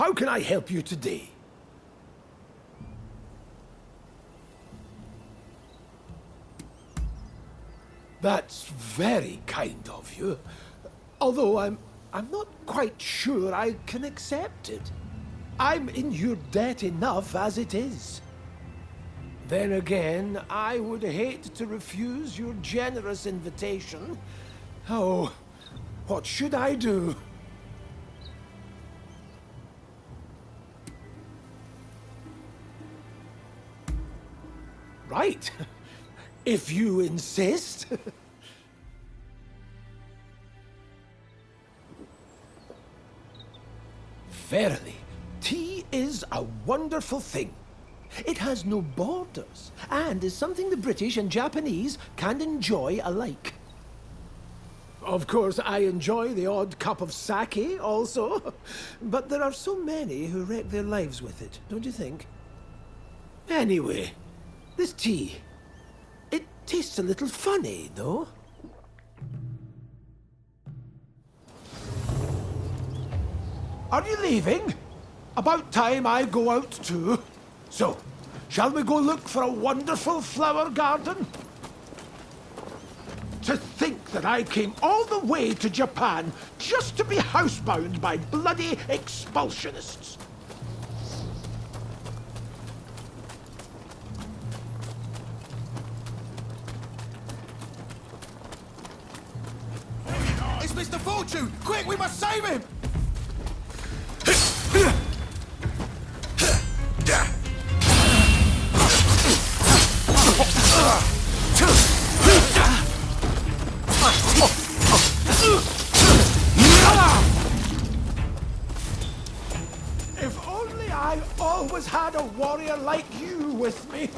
How can I help you today? That's very kind of you. Although I'm not quite sure I can accept it. I'm in your debt enough as it is. Then again, I would hate to refuse your generous invitation. Oh, what should I do? Right. If you insist. Verily, tea is a wonderful thing. It has no borders, and is something the British and Japanese can enjoy alike. Of course, I enjoy the odd cup of sake also, but there are so many who wreck their lives with it, don't you think? Anyway, this tea, it tastes a little funny, though. Are you leaving? About time I go out too. So, shall we go look for a wonderful flower garden? To think that I came all the way to Japan just to be housebound by bloody expulsionists. It's Mr. Fortune! Quick, we must save him! If only I always had a warrior like you with me.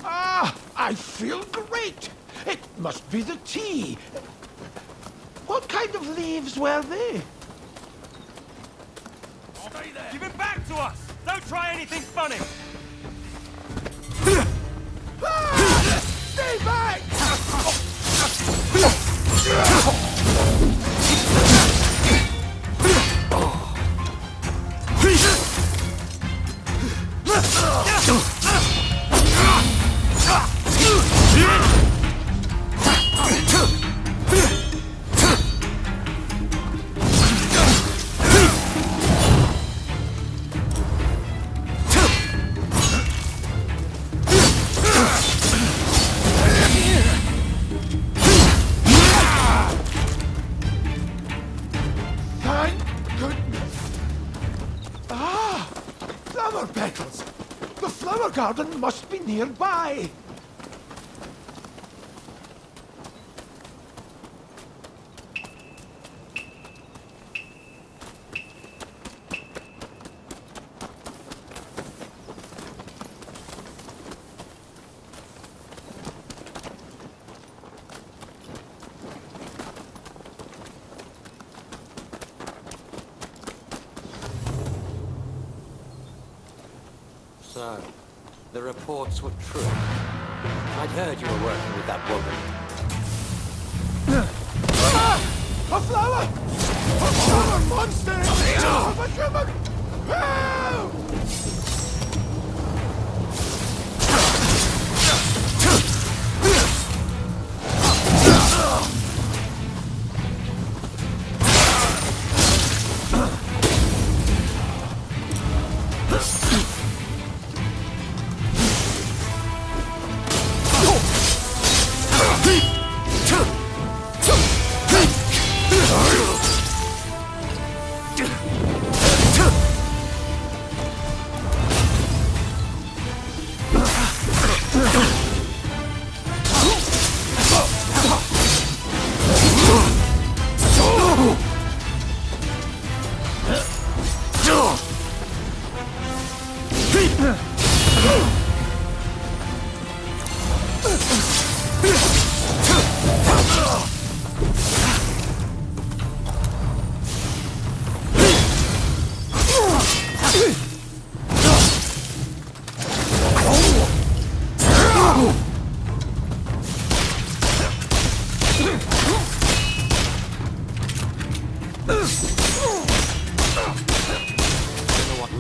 Ah, I feel great. It must be the tea. What kind of leaves were they? Stay there! Give it back to us! Don't try anything funny! Ah, stay back! Flower petals! The flower garden must be nearby! So, the reports were true. I'd heard you were working with that woman. Ah! A flower! A flower monster! Of a human! Help!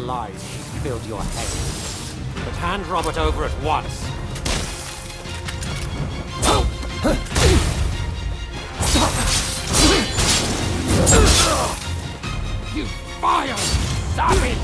lies she's filled your head. But hand Robert over at once. You vile savage!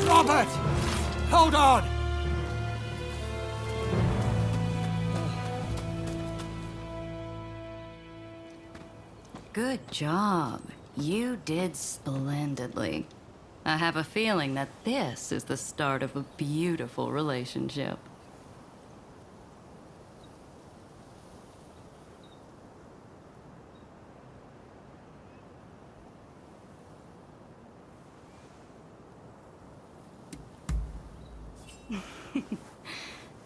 Robert! Hold on! Good job. You did splendidly. I have a feeling that this is the start of a beautiful relationship.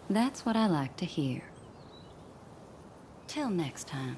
That's what I like to hear. Till next time.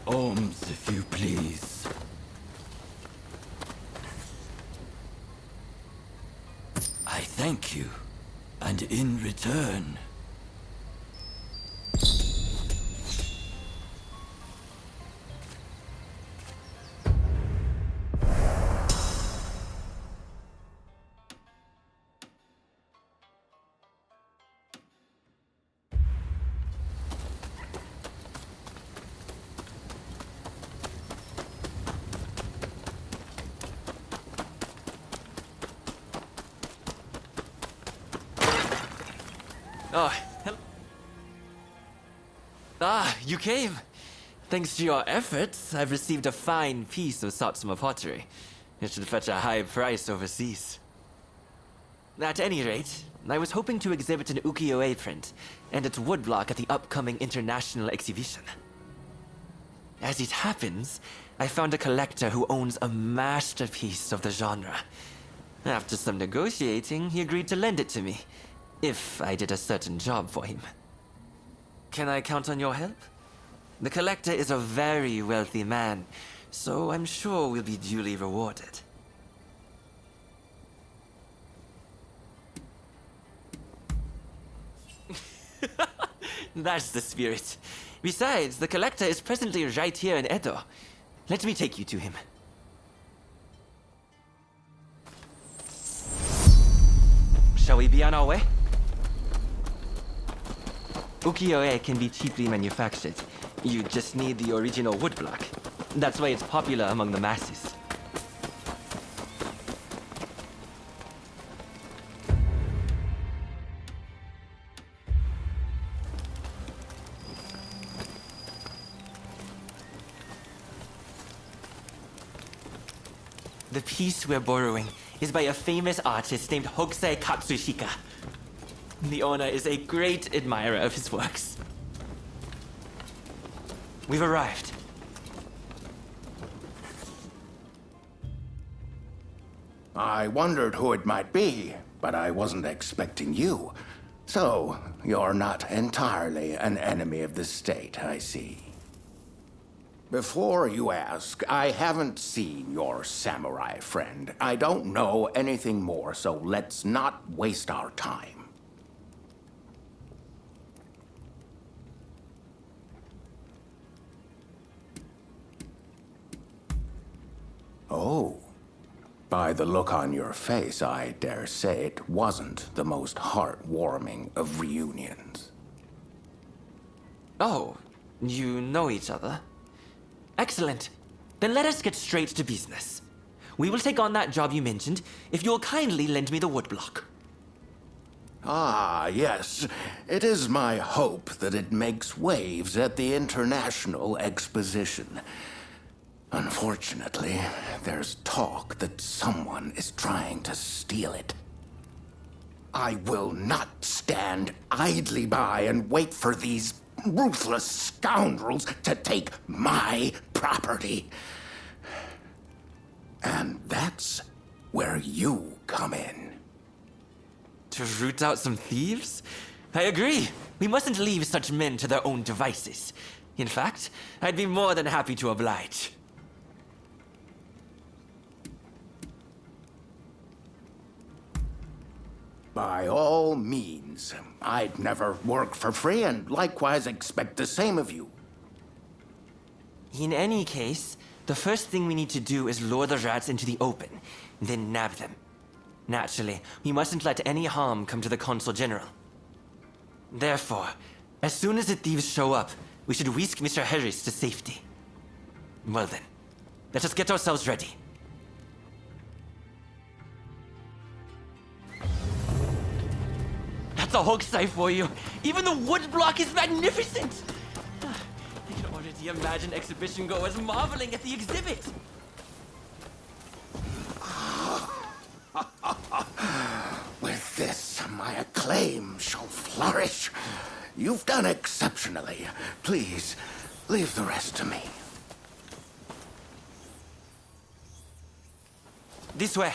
Alms, if you please. I thank you, and in return... Oh, Ah, you came. Thanks to your efforts, I've received a fine piece of Satsuma pottery. It should fetch a high price overseas. At any rate, I was hoping to exhibit an ukiyo-e print and its woodblock at the upcoming international exhibition. As it happens, I found a collector who owns a masterpiece of the genre. After some negotiating, he agreed to lend it to me, if I did a certain job for him. Can I count on your help? The collector is a very wealthy man, so I'm sure we'll be duly rewarded. That's the spirit. Besides, the collector is presently right here in Edo. Let me take you to him. Shall we be on our way? Ukiyo-e can be cheaply manufactured. You just need the original woodblock. That's why it's popular among the masses. The piece we're borrowing is by a famous artist named Hokusai Katsushika. The owner is a great admirer of his works. We've arrived. I wondered who it might be, but I wasn't expecting you. So, you're not entirely an enemy of the state, I see. Before you ask, I haven't seen your samurai friend. I don't know anything more, so let's not waste our time. Oh. By the look on your face, I dare say it wasn't the most heartwarming of reunions. Oh, you know each other? Excellent. Then let us get straight to business. We will take on that job you mentioned if you'll kindly lend me the woodblock. Ah, yes. It is my hope that it makes waves at the International Exposition. Unfortunately, there's talk that someone is trying to steal it. I will not stand idly by and wait for these ruthless scoundrels to take my property. And that's where you come in. To root out some thieves? I agree. We mustn't leave such men to their own devices. In fact, I'd be more than happy to oblige. By all means. I'd never work for free and likewise expect the same of you. In any case, the first thing we need to do is lure the rats into the open, then nab them. Naturally, we mustn't let any harm come to the Consul General. Therefore, as soon as the thieves show up, we should whisk Mr. Harris to safety. Well then, let us get ourselves ready. That's a hokusai for you. Even the woodblock is magnificent. I can already imagine exhibition goers marveling at the exhibit. With this, my acclaim shall flourish. You've done exceptionally. Please, leave the rest to me. This way.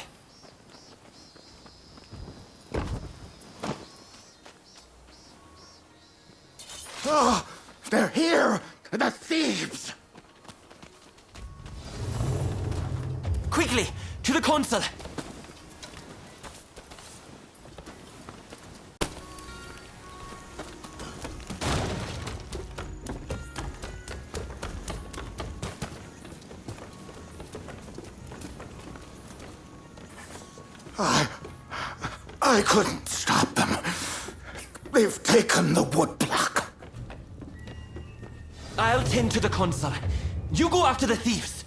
Oh, they're here! The thieves! Quickly, to the consul! I couldn't stop them. They've taken the woodblock. I'll tend to the consul. You go after the thieves.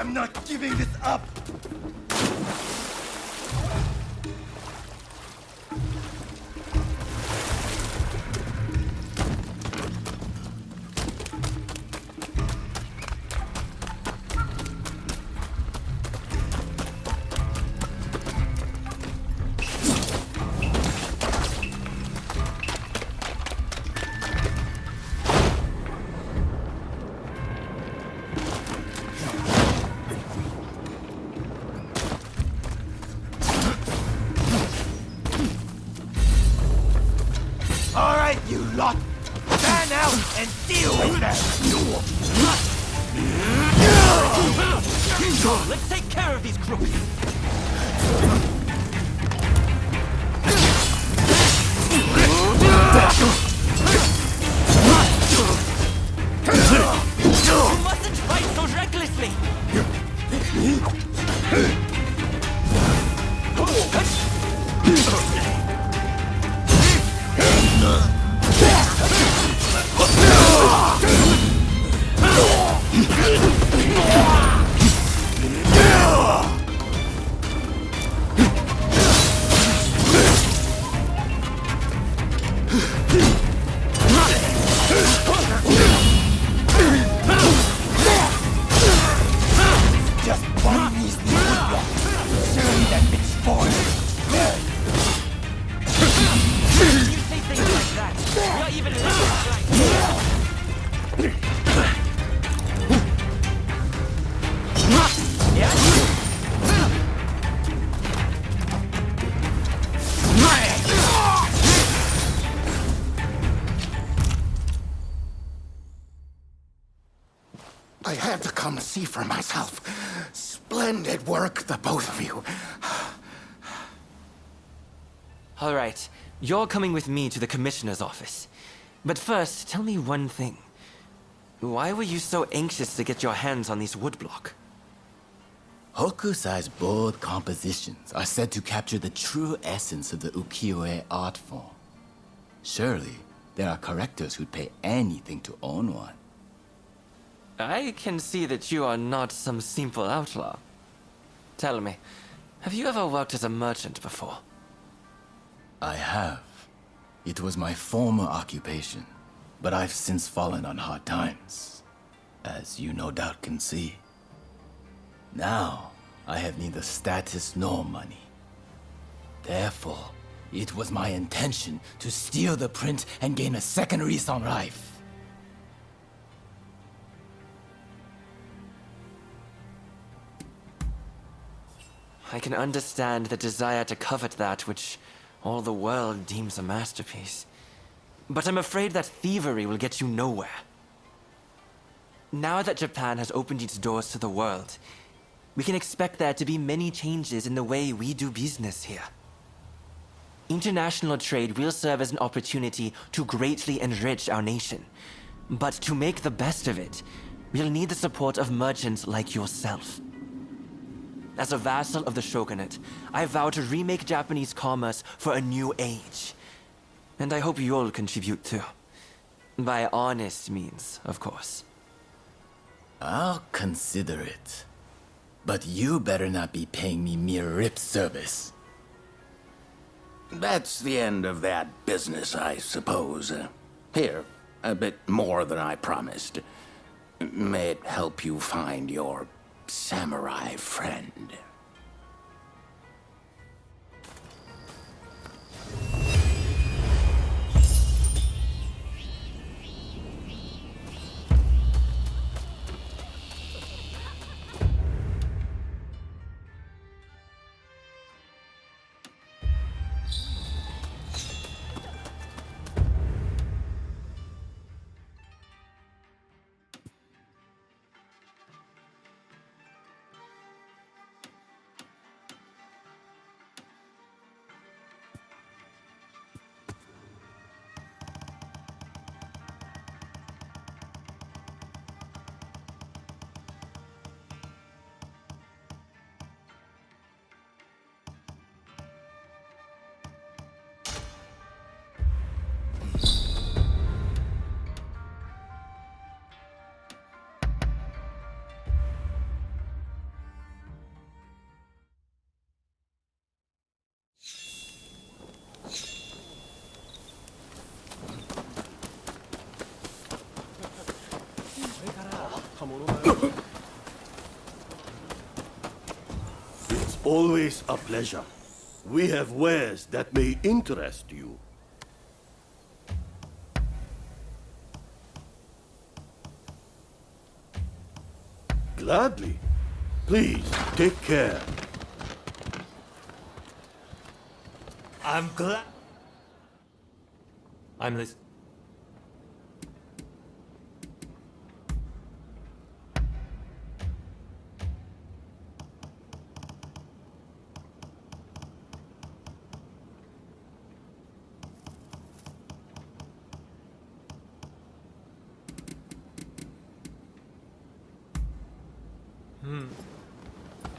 I'm not giving this up! All right, you lot! Stand out and deal with them! Let's take care of these crooks! You mustn't fight so recklessly! Just one measly woodblock. Surely that bitch spoiled. You say things like that, you're even less like... Yeah? I had to come see for myself. Splendid work, the both of you. All right, you're coming with me to the commissioner's office. But first, tell me one thing. Why were you so anxious to get your hands on these woodblock? Hokusai's bold compositions are said to capture the true essence of the ukiyo-e art form. Surely, there are collectors who'd pay anything to own one. I can see that you are not some simple outlaw. Tell me, have you ever worked as a merchant before? I have. It was my former occupation, but I've since fallen on hard times, as you no doubt can see. Now, I have neither status nor money. Therefore, it was my intention to steal the print and gain a second lease on life. I can understand the desire to covet that which all the world deems a masterpiece. But I'm afraid that thievery will get you nowhere. Now that Japan has opened its doors to the world, we can expect there to be many changes in the way we do business here. International trade will serve as an opportunity to greatly enrich our nation. But to make the best of it, we'll need the support of merchants like yourself. As a vassal of the shogunate, I vow to remake Japanese commerce for a new age. And I hope you'll contribute too. By honest means, of course. I'll consider it. But you better not be paying me mere lip service. That's the end of that business, I suppose. Here, a bit more than I promised. May it help you find your samurai friend. Always a pleasure. We have wares that may interest you. Gladly. Please, take care. I'm glad. I'm listening.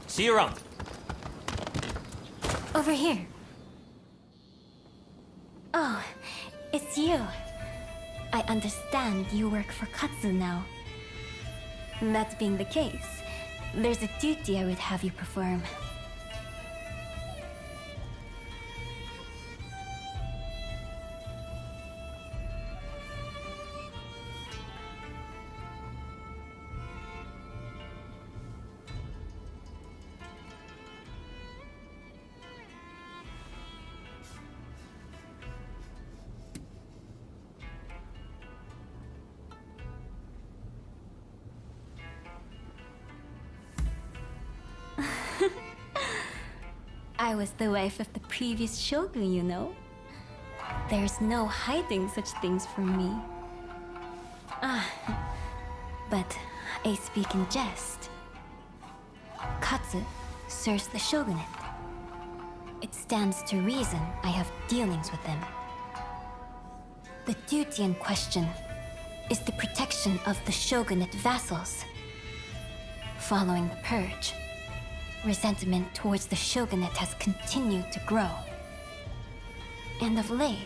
See you around. Over here. Oh, it's you. I understand you work for Katsu now. That being the case, there's a duty I would have you perform. I was the wife of the previous shogun, you know. There's no hiding such things from me. But I speak in jest. Katsu serves the shogunate. It stands to reason I have dealings with them. The duty in question is the protection of the shogunate vassals. Following the purge, resentment towards the shogunate has continued to grow. And of late,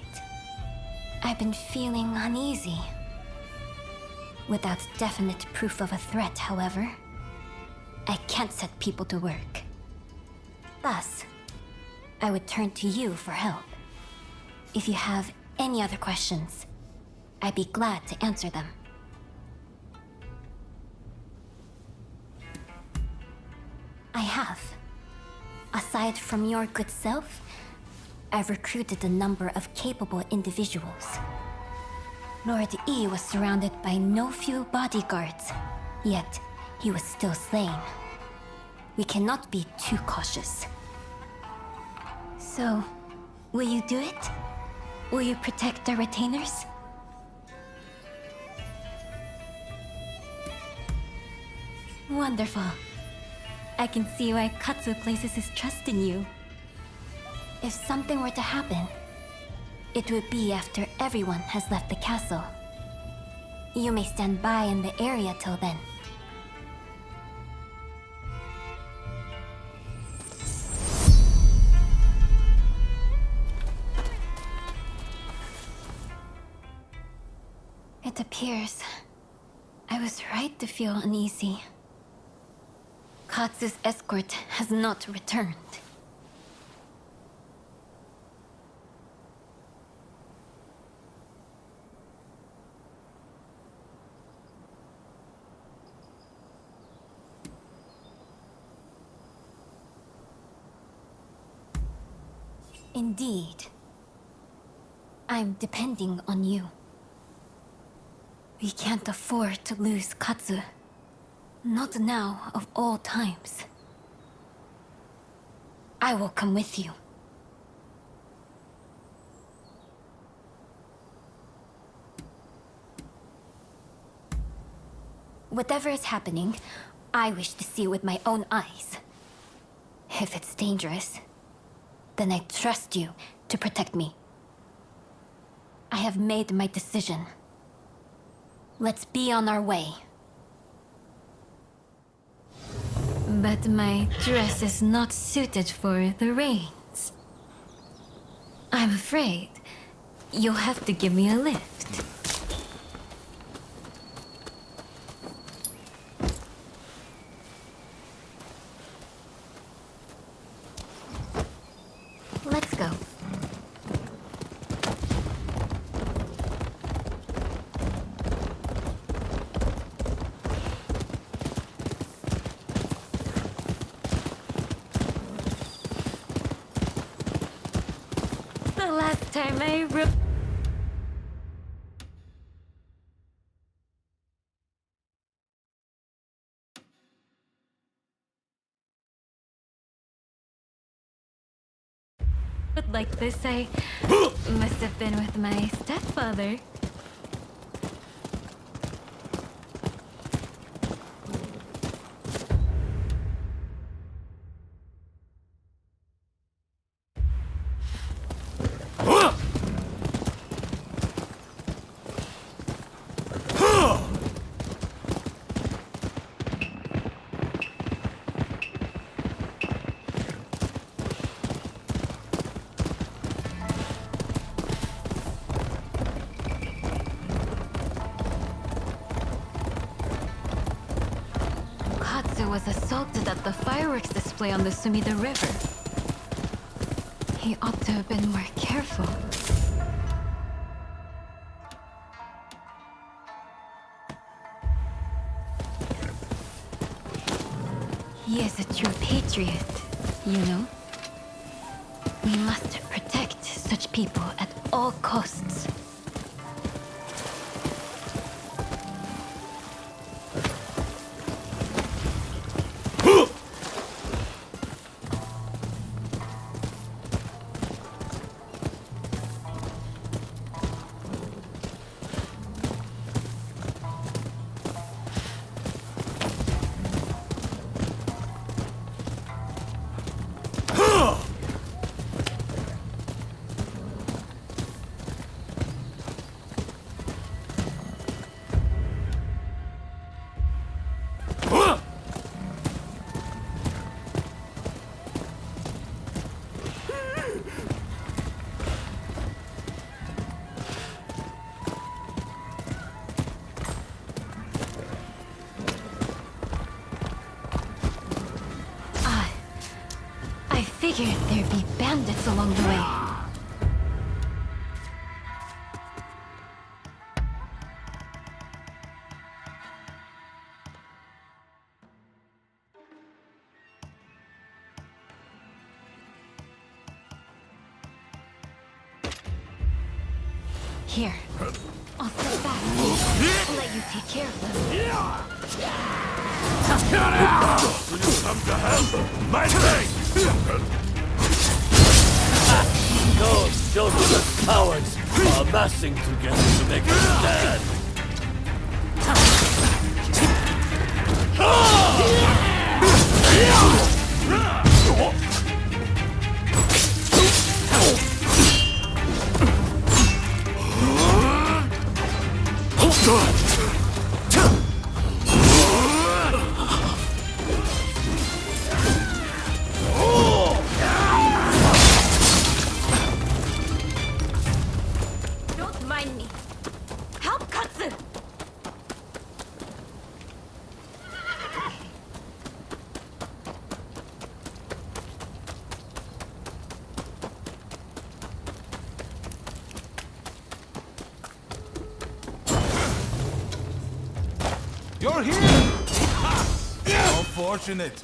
I've been feeling uneasy. Without definite proof of a threat, however, I can't set people to work. Thus, I would turn to you for help. If you have any other questions, I'd be glad to answer them. I have. Aside from your good self, I've recruited a number of capable individuals. Lord Yi was surrounded by no few bodyguards, yet he was still slain. We cannot be too cautious. So, will you do it? Will you protect our retainers? Wonderful. I can see why Katsu places his trust in you. If something were to happen, it would be after everyone has left the castle. You may stand by in the area till then. It appears I was right to feel uneasy. Katsu's escort has not returned. Indeed. I'm depending on you. We can't afford to lose Katsu. Not now, of all times. I will come with you. Whatever is happening, I wish to see with my own eyes. If it's dangerous, then I trust you to protect me. I have made my decision. Let's be on our way. But my dress is not suited for the rains. I'm afraid you'll have to give me a lift. Let's go. may But like this, I must have been with my stepfather. Katsu was assaulted at the fireworks display on the Sumida River. He ought to have been more careful. He is a true patriot, you know? We must protect such people at all costs. I figured there'd be bandits along the way. Here, I'll step back. I'll let you take care of them. Come to help! My thing! Those children cowards are amassing together to make a stand. Don't mind me. Help Katsu! You're here! How fortunate!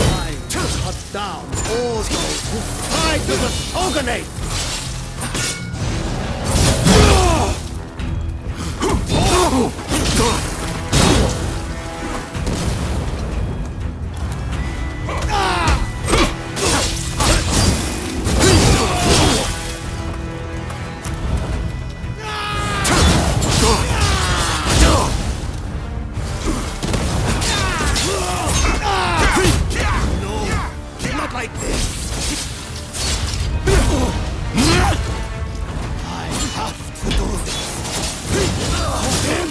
I will cut down all those who fight to the shogunate! Not like this! I have to do this! Him!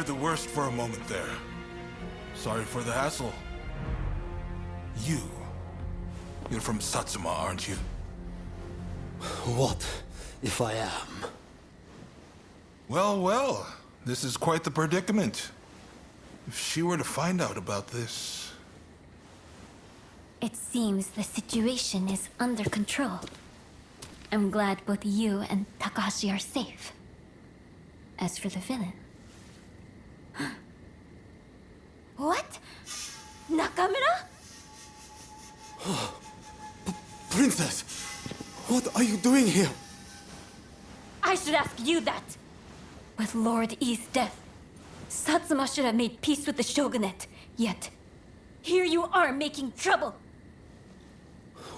the worst for a moment there. Sorry for the hassle. You're from Satsuma, aren't you? What if I am? Well, well, this is quite the predicament. If she were to find out about this... It seems the situation is under control. I'm glad both you and Takahashi are safe. As for the villain... What? Nakamura? Princess! What are you doing here? I should ask you that. With Lord E's death, Satsuma should have made peace with the shogunate. Yet, here you are making trouble.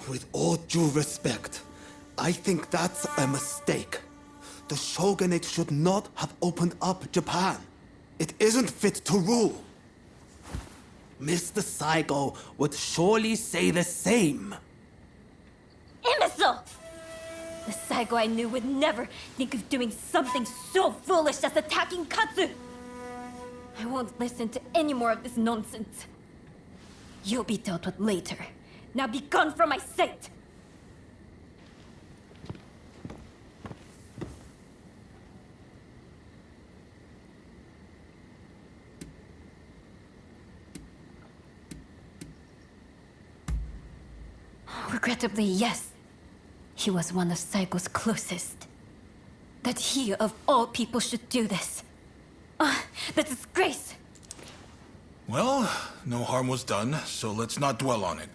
With all due respect, I think that's a mistake. The shogunate should not have opened up Japan. It isn't fit to rule. Mr. Saigo would surely say the same. Imbecile! The Saigo I knew would never think of doing something so foolish as attacking Katsu! I won't listen to any more of this nonsense. You'll be dealt with later. Now be gone from my sight! Regrettably, yes. He was one of Saigo's closest. That he, of all people, should do this. The disgrace! Well, no harm was done, so let's not dwell on it.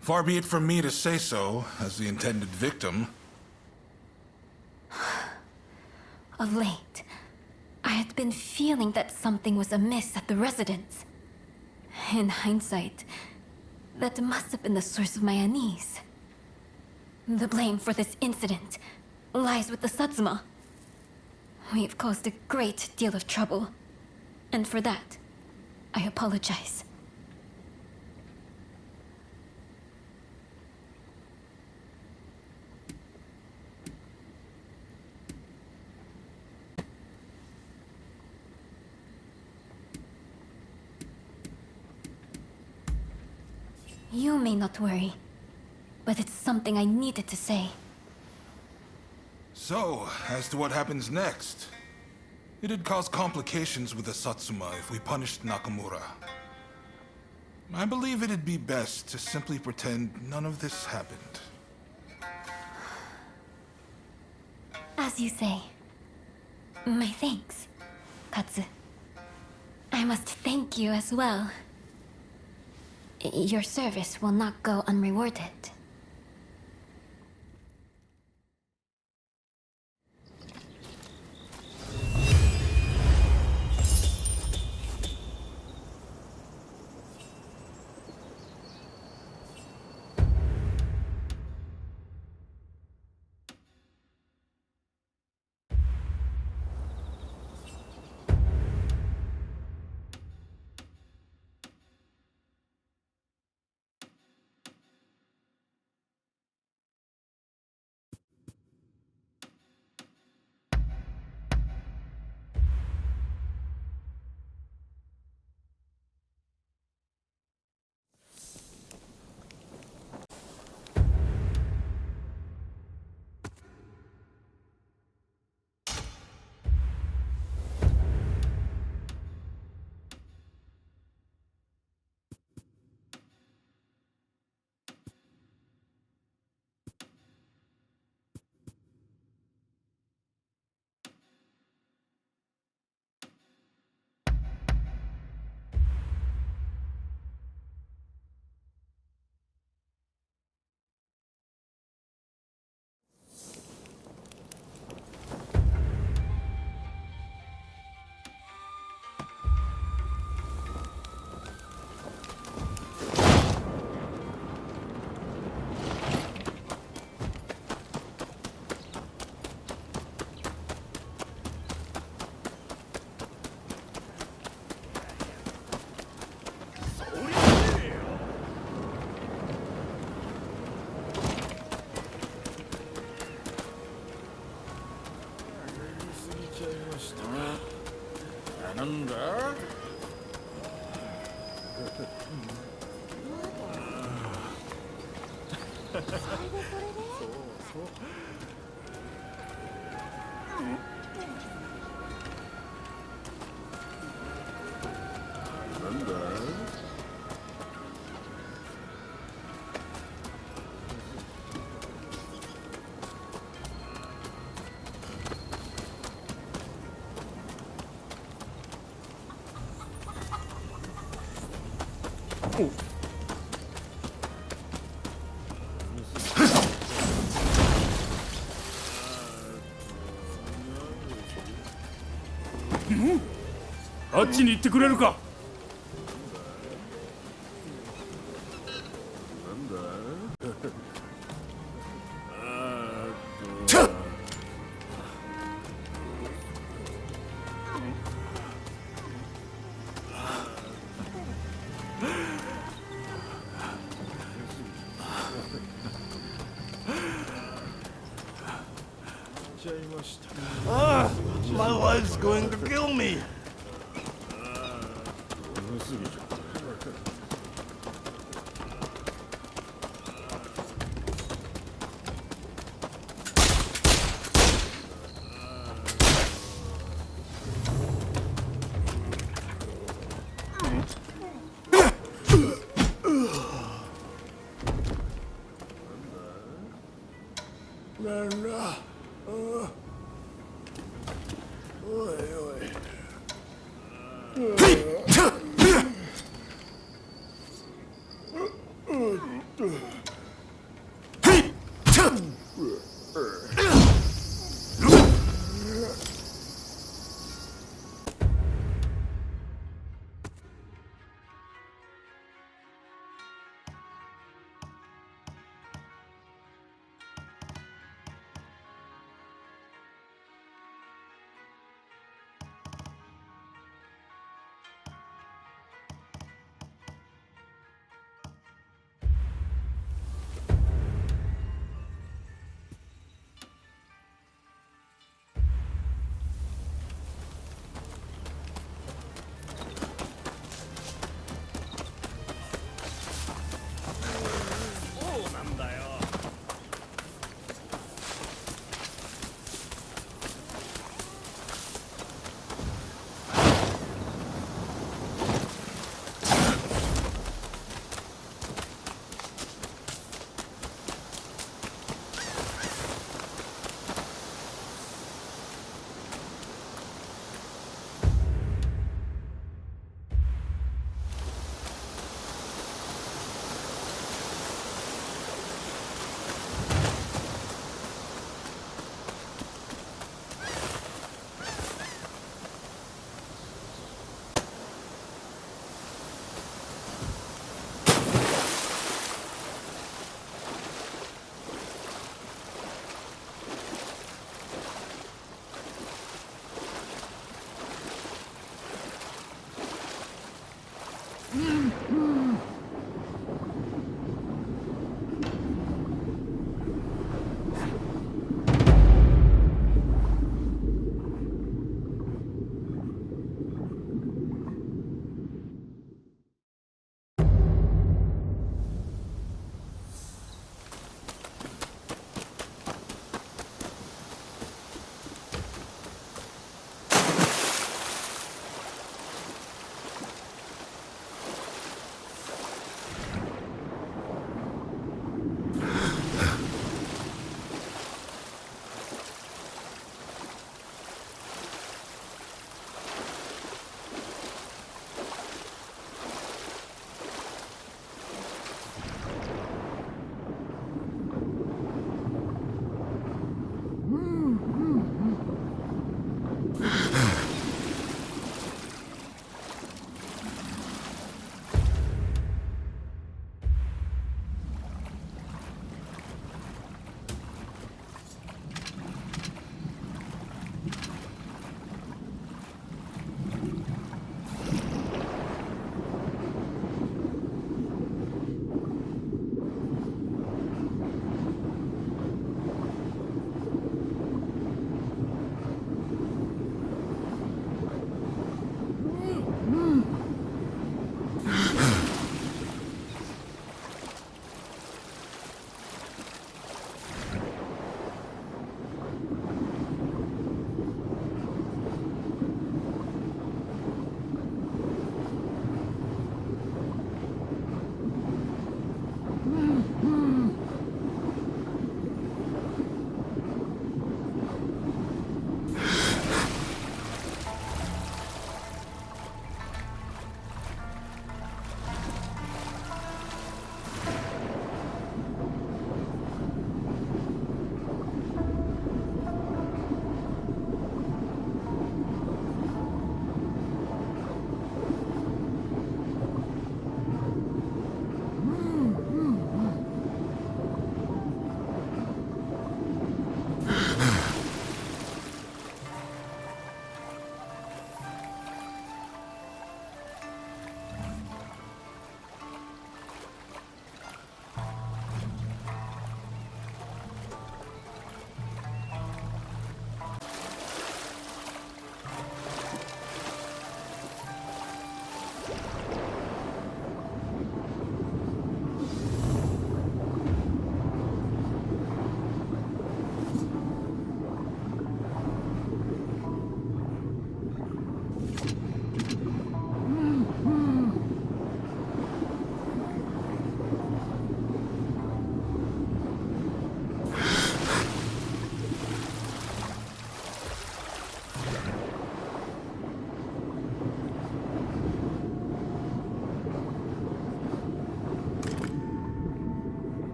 Far be it from me to say so, as the intended victim. Of late, I had been feeling that something was amiss at the residence. In hindsight, that must have been the source of my unease. The blame for this incident lies with the Satsuma. We've caused a great deal of trouble, and for that, I apologize. You may not worry, but it's something I needed to say. So, as to what happens next. It'd cause complications with the Satsuma if we punished Nakamura. I believe it'd be best to simply pretend none of this happened. As you say. My thanks, Katsu. I must thank you as well. Your service will not go unrewarded. あっちに行ってくれるか。My wife's going to kill me.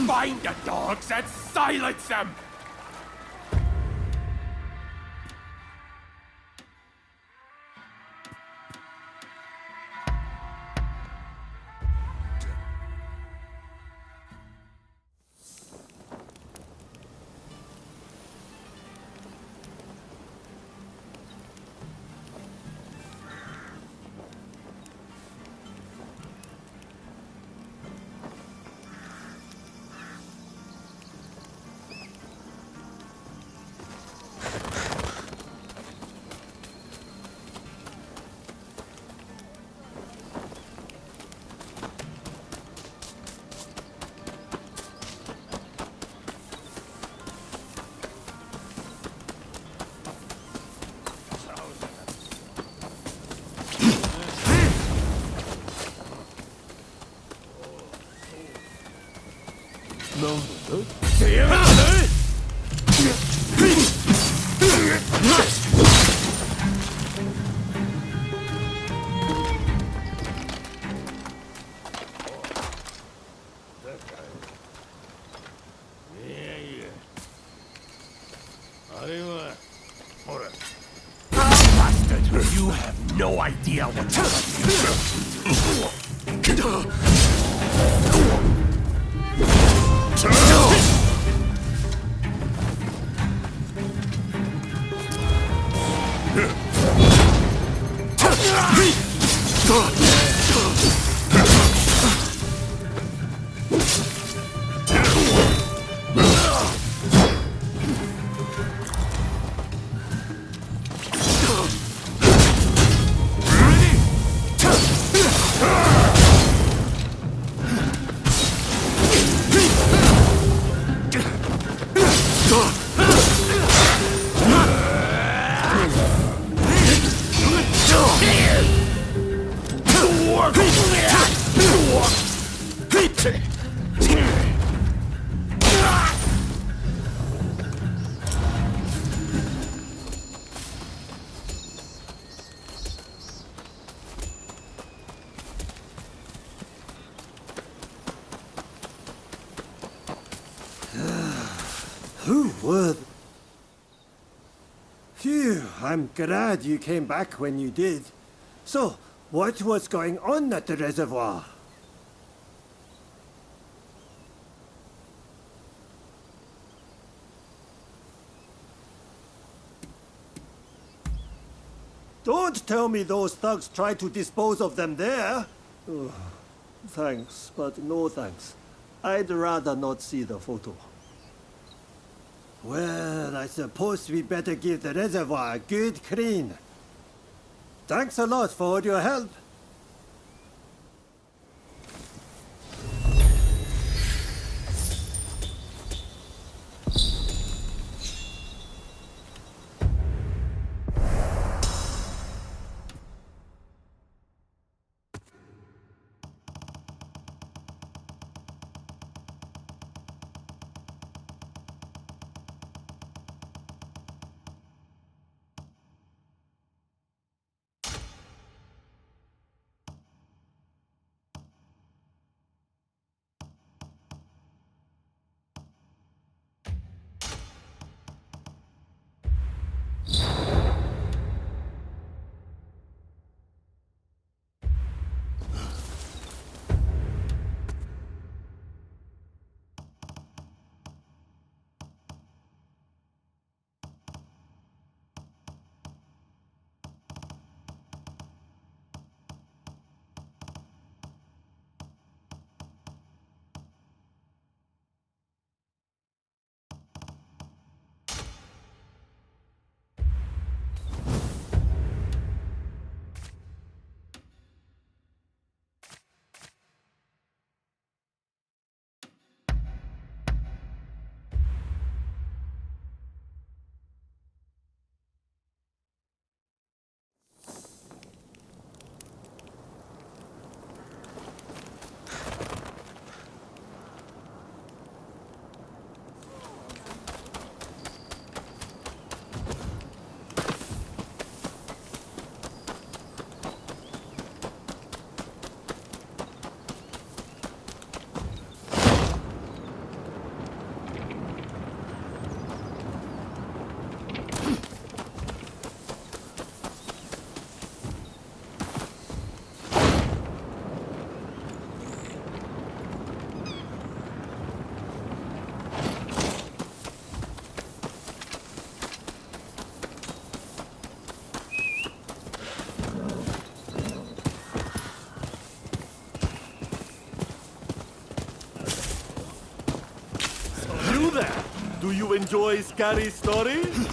Find the dogs and silence them! You have no idea what Who would? Phew, I'm glad you came back when you did. So, what was going on at the reservoir? Don't tell me those thugs tried to dispose of them there. Oh, thanks, but no thanks. I'd rather not see the photo. Well, I suppose we better give the reservoir a good clean. Thanks a lot for all your help. Do you enjoy scary stories?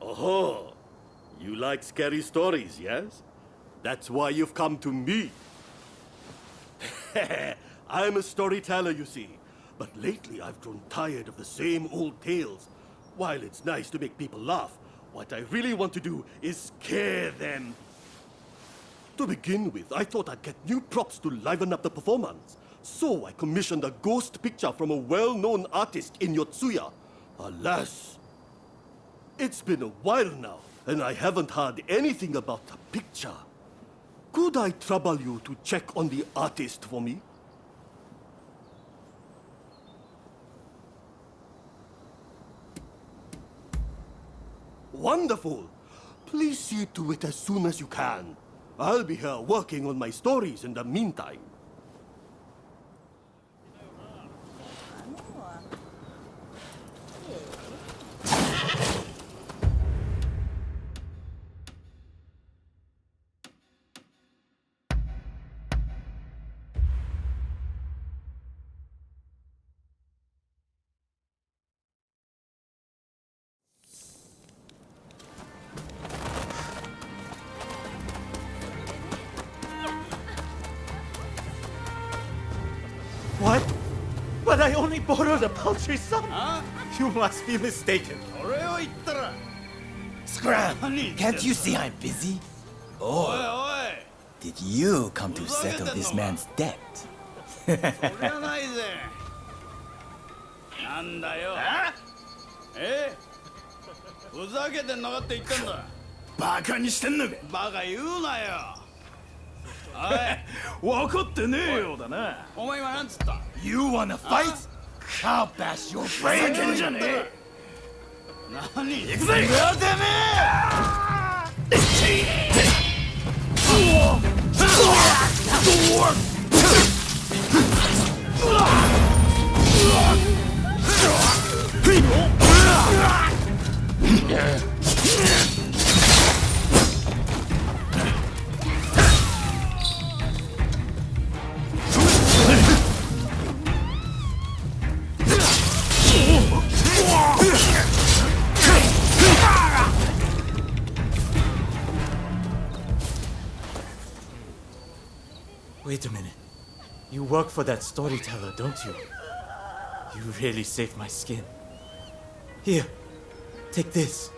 Oh, you like scary stories, yes? That's why you've come to me. I'm a storyteller, you see. But lately I've grown tired of the same old tales. While it's nice to make people laugh, what I really want to do is scare them. To begin with, I thought I'd get new props to liven up the performance. So I commissioned a ghost picture from a well-known artist in Yotsuya. Alas, it's been a while now, and I haven't heard anything about the picture. Could I trouble you to check on the artist for me? Wonderful! Please see to it as soon as you can. I'll be here working on my stories in the meantime. What? But I only borrowed a paltry sum. Huh? You must be mistaken. Scram! Can't you see I'm busy? Oh, did you come to settle this man's debt? そりゃないぜ。なんだよ。ふざけてんのかって言ってんだ。バカにしてんのか。バカ言うなよ。分かってねえようだな。お前今なんつった？ You wanna fight? I'll bash your brain in じゃねえ。何？行くぜ。やてめWait a minute. You work for that storyteller, don't you? You really saved my skin. Here, take this.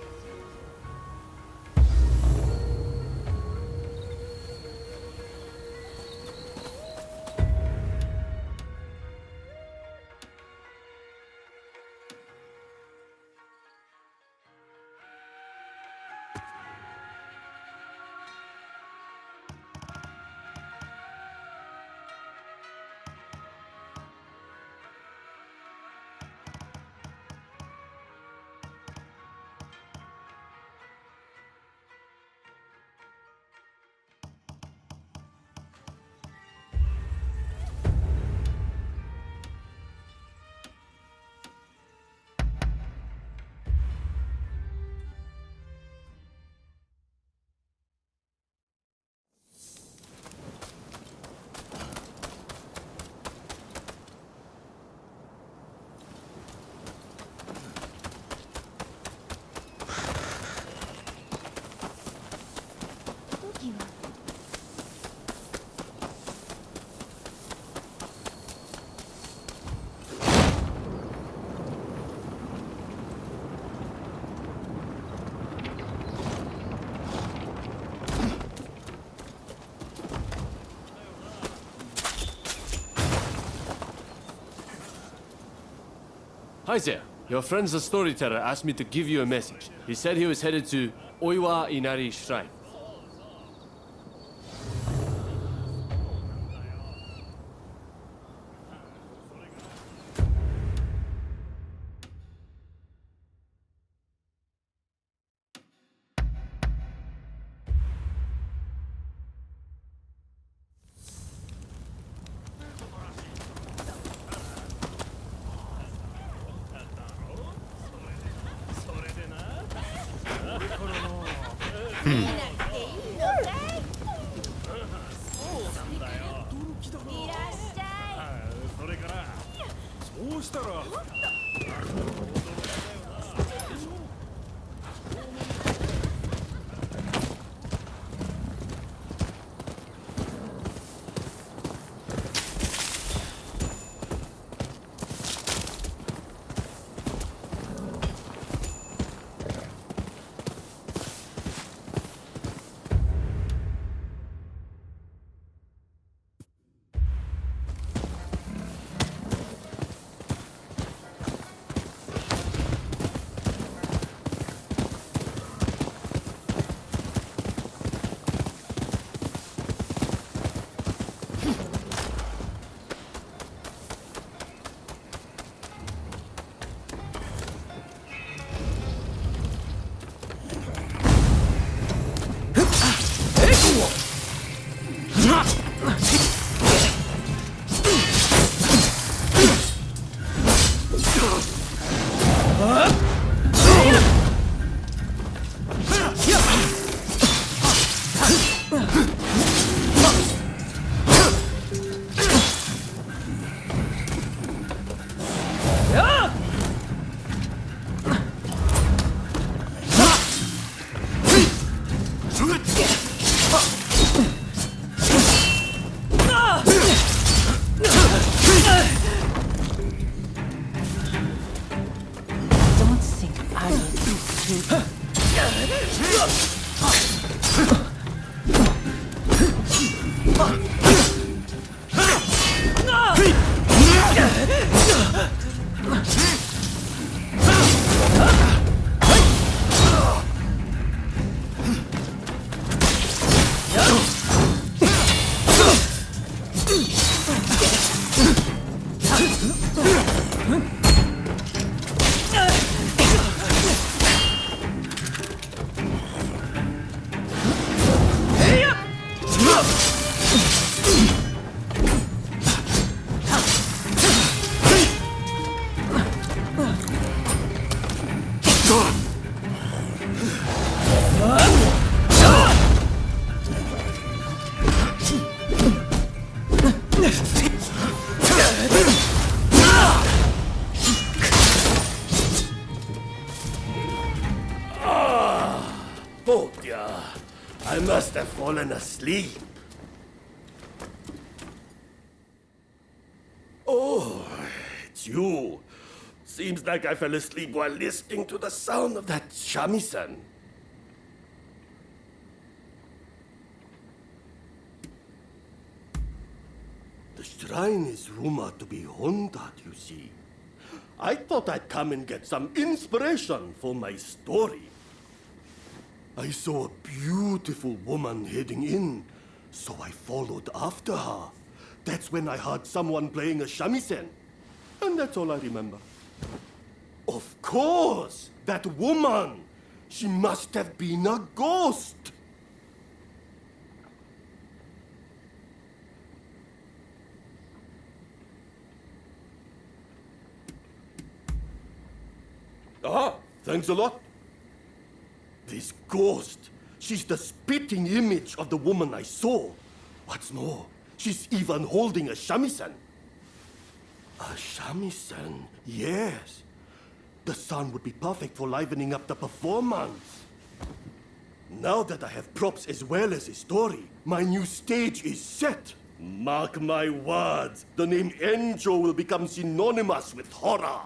Hi there. Your friend the storyteller asked me to give you a message. He said he was headed to Oiwa Inari Shrine. Oh dear, I must have fallen asleep. Oh, it's you. Seems like I fell asleep while listening to the sound of that shamisen. The shrine is rumored to be haunted, you see. I thought I'd come and get some inspiration for my story. I saw a beautiful woman heading in, so I followed after her. That's when I heard someone playing a shamisen. And that's all I remember. Of course! That woman! She must have been a ghost! Ah, thanks a lot. This ghost, she's the spitting image of the woman I saw. What's more, she's even holding a shamisen. A shamisen, yes. The sound would be perfect for livening up the performance. Now that I have props as well as a story, my new stage is set. Mark my words, the name Enjo will become synonymous with horror.